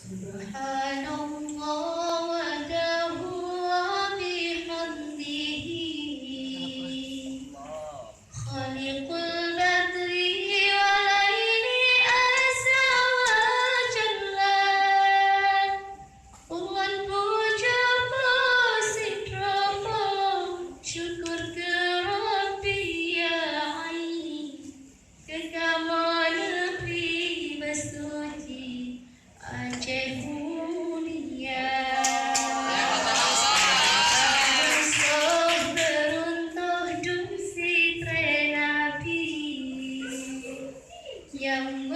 Subhanallah wa dahu wa bihamdihi Khaliqul badri wa layli asa wa jalla Tuhan puja positropo Syukur ke Rabbi ya aini Kekamal negeri bersuci Aceh mulia Besok beruntuh dusi trenapi Yang